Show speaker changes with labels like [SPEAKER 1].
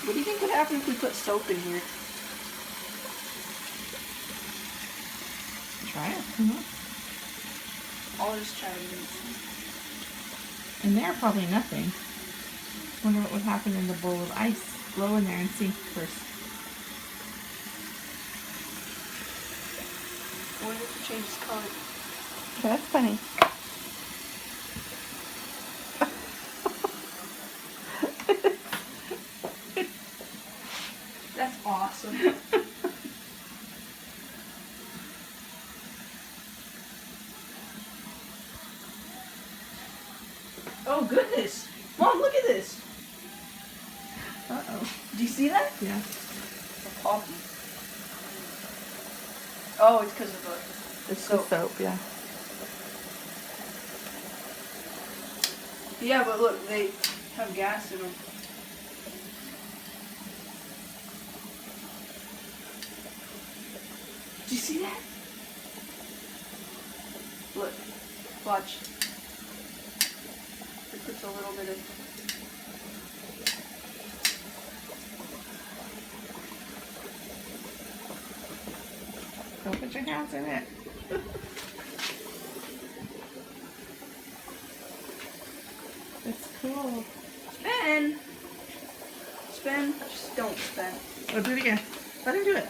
[SPEAKER 1] What do you think would happen if we put soap in here?
[SPEAKER 2] Try it.
[SPEAKER 1] I'll just try to use.
[SPEAKER 2] In there, probably nothing. Wonder what would happen in the bowl of ice. Blow in there and see first.
[SPEAKER 1] I wonder if it changes color.
[SPEAKER 2] That's funny.
[SPEAKER 1] That's awesome. Oh goodness! Mom, look at this!
[SPEAKER 2] Uh-oh.
[SPEAKER 1] Do you see that?
[SPEAKER 2] Yeah.
[SPEAKER 1] It's a poppy. Oh, it's because of the
[SPEAKER 2] It's
[SPEAKER 1] soap.
[SPEAKER 2] the soap, yeah.
[SPEAKER 1] Yeah, but look, they have gas in them. Do you see that? Look, watch. It puts a little bit of...
[SPEAKER 2] Don't put your hands in it. It's cool.
[SPEAKER 1] Spin! Spin. Just don't spin.
[SPEAKER 2] Oh, do it again. Let him do it.